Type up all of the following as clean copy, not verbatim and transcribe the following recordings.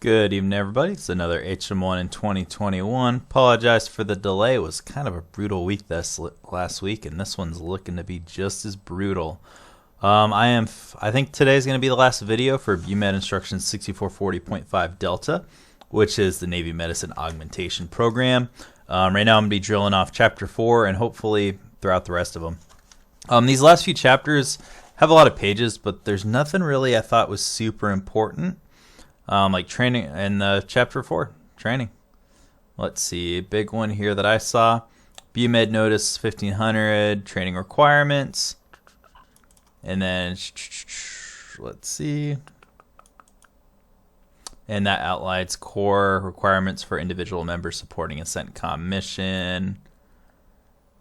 Good evening, everybody. It's another HM1 in 2021. Apologize for the delay. It was kind of a brutal week this last week, and this one's looking to be just as brutal. I think today's going to be the last video for BUMED Instruction 6440.5 Delta, which is the Navy Medicine Augmentation Program. Right now I'm going to be drilling off Chapter 4 and hopefully throughout the rest of them. These last few chapters have a lot of pages, but there's nothing really I thought was super important. Like training in Chapter 4, training. Let's see, big one here that I saw. BUMED Notice 1500, training requirements. And then, let's see. And that outlines core requirements for individual members supporting a CENTCOM mission.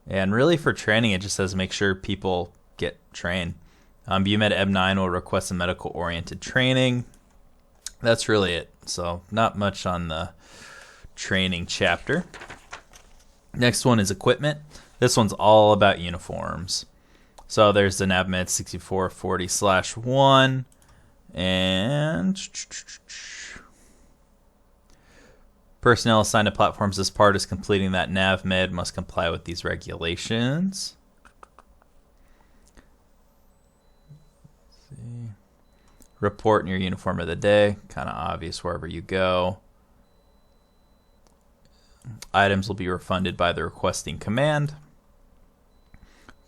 And really for training, it just says make sure people get trained. BUMED M9 will request a medical-oriented training. That's really it. So not much on the training chapter. Next one is equipment. This one's all about uniforms. So there's the NAVMED 6440/1 and personnel assigned to platforms as part is completing that NAVMED must comply with these regulations. Let's see. Report in your uniform of the day, kind of obvious wherever you go. Items will be refunded by the requesting command.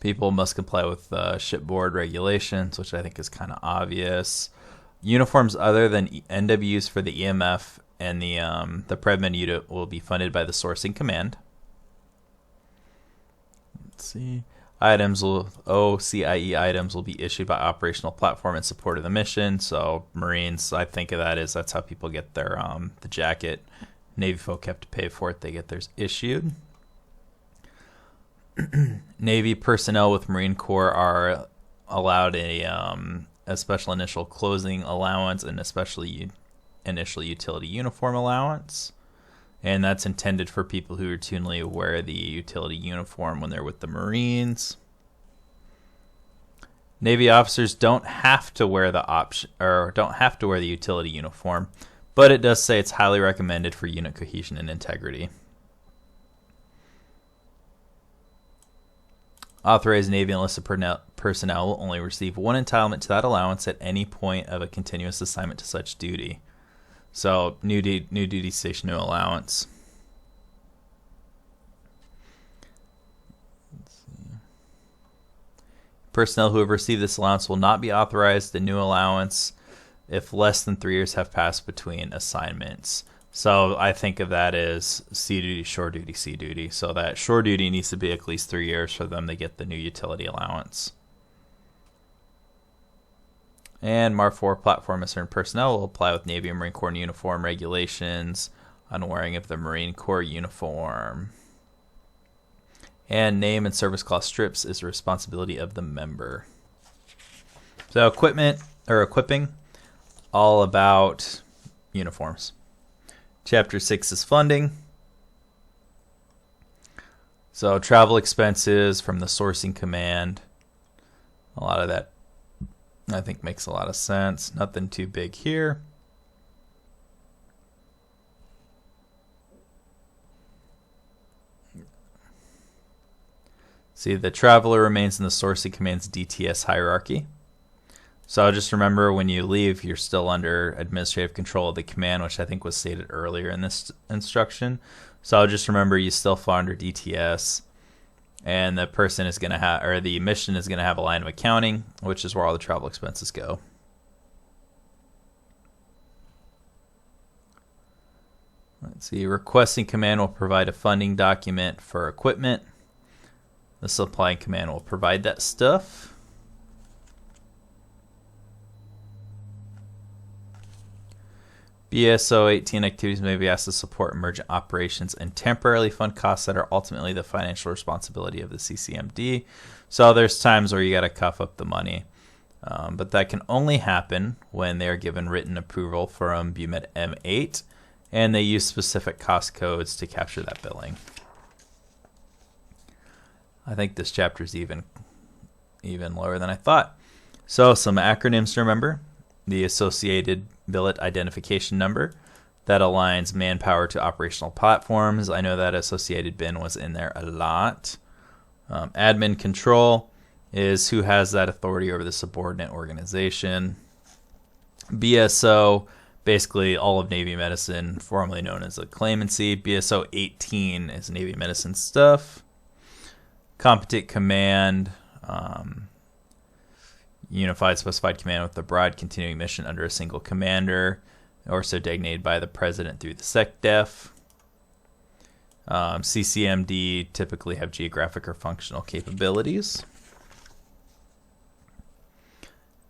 People must comply with shipboard regulations, which I think is kind of obvious. Uniforms other than NWs for the EMF and the PrevMed unit will be funded by the sourcing command. Let's see. OCIE items will be issued by operational platform in support of the mission. So Marines, I think of that as that's how people get their the jacket. Navy folk have to pay for it. They get theirs issued. Navy personnel with Marine Corps are allowed a special initial closing allowance and especially initial utility uniform allowance. And that's intended for people who routinely wear the utility uniform when they're with the Marines. Navy officers don't have to wear the utility uniform, but it does say it's highly recommended for unit cohesion and integrity. Authorized Navy enlisted personnel will only receive one entitlement to that allowance at any point of a continuous assignment to such duty. So, new duty station, new allowance. Let's see. Personnel who have received this allowance will not be authorized the new allowance if less than 3 years have passed between assignments. So, I think of that as sea duty, shore duty, sea duty. So, that shore duty needs to be at least 3 years for them to get the new utility allowance. And MAR 4 platform assigned personnel will apply with Navy and Marine Corps uniform regulations on wearing of the Marine Corps uniform. And name and service class strips is the responsibility of the member. So equipping, all about uniforms. Chapter 6 is funding. So travel expenses from the sourcing command. A lot of that I think makes a lot of sense. Nothing too big here. See, the traveler remains in the sourcing command's DTS hierarchy. So just remember when you leave, you're still under administrative control of the command, which I think was stated earlier in this instruction. So just remember you still fall under DTS. And the person is going to have, or the mission is going to have a line of accounting, which is where all the travel expenses go. Let's see. Requesting command will provide a funding document for equipment. The supplying command will provide that stuff. BSO 18 activities may be asked to support emergent operations and temporarily fund costs that are ultimately the financial responsibility of the CCMD. So there's times where you got to cough up the money. But that can only happen when they are given written approval from BUMED M8 and they use specific cost codes to capture that billing. I think this chapter is even lower than I thought. So some acronyms to remember. The associated billet identification number. that aligns manpower to operational platforms. I know that associated bin was in there a lot. Admin control is who has that authority over the subordinate organization. BSO, basically all of Navy medicine, formerly known as a claimancy. BSO 18 is Navy medicine stuff. Competent command, unified specified command with a broad continuing mission under a single commander, or so designated by the president through the SecDef. CCMD typically have geographic or functional capabilities.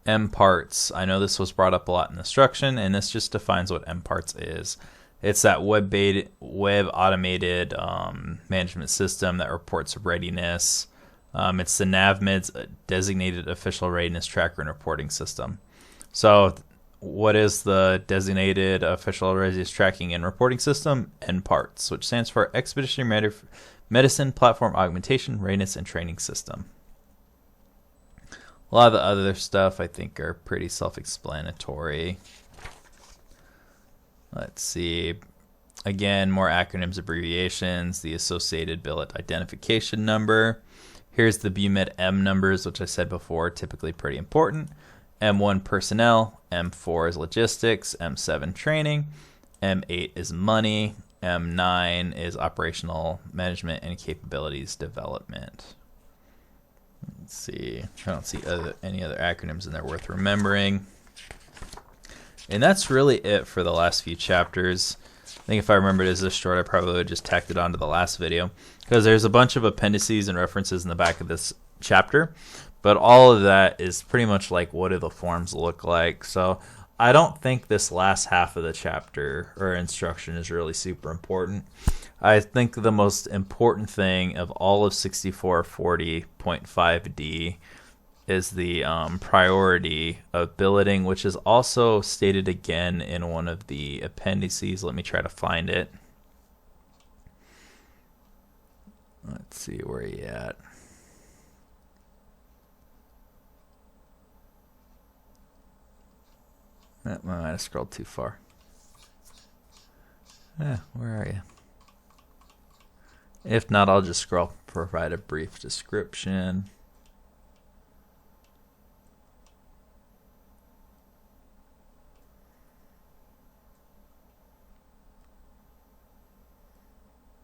MParts, I know this was brought up a lot in instruction, and this just defines what MParts is. It's that web automated management system that reports readiness. It's the NAVMID's designated official readiness tracker and reporting system. So what is the designated official readiness tracking and reporting system? NParts, which stands for Expeditionary Medicine Platform Augmentation, Readiness, and Training System. A lot of the other stuff I think are pretty self-explanatory. Let's see. Again, more acronyms, abbreviations, the associated billet identification number. Here's the BUMED numbers, which I said before, typically pretty important. M1 personnel, M4 is logistics, M7 training, M8 is money, M9 is operational management and capabilities development. Let's see. I don't see any other acronyms in there worth remembering. And that's really it for the last few chapters. I think if I remembered it as this short, I probably would have just tacked it onto the last video, because there's a bunch of appendices and references in the back of this chapter, but all of that is pretty much like what do the forms look like. So I don't think this last half of the chapter or instruction is really super important. I think the most important thing of all of 6440.5D is the priority of billeting, which is also stated again in one of the appendices. Let me try to find it. Let's see, where are you at? I might have scrolled too far. Where are you? If not, I'll just scroll. Provide a brief description.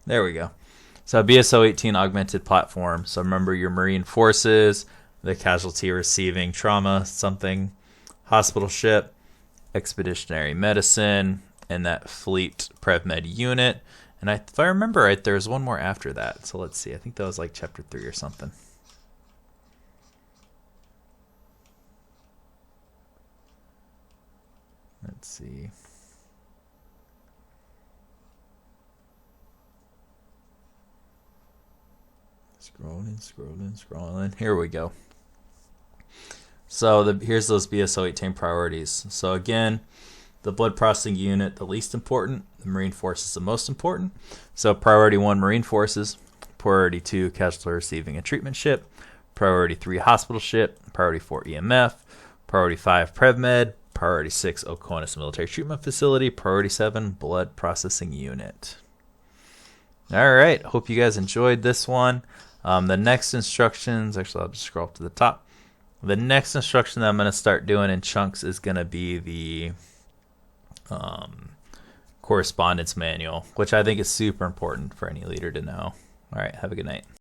There we go. So BSO 18 augmented platform. So remember your Marine forces, the casualty receiving trauma, something, hospital ship, expeditionary medicine, and that fleet PrevMed unit. And if I remember right, there's one more after that. So let's see. I think that was like chapter 3 or something. Let's see. Scrolling. Here we go. So here's those BSO 18 priorities. So again, the blood processing unit, the least important. The Marine Forces, the most important. So priority 1, Marine Forces. Priority 2, casualty receiving and treatment ship. Priority 3, hospital ship. Priority 4, EMF. Priority 5, PrevMed. Priority 6, Oconus Military Treatment Facility. Priority 7, blood processing unit. All right. Hope you guys enjoyed this one. The next instructions, actually, I'll just scroll up to the top. The next instruction that I'm going to start doing in chunks is going to be the correspondence manual, which I think is super important for any leader to know. All right. Have a good night.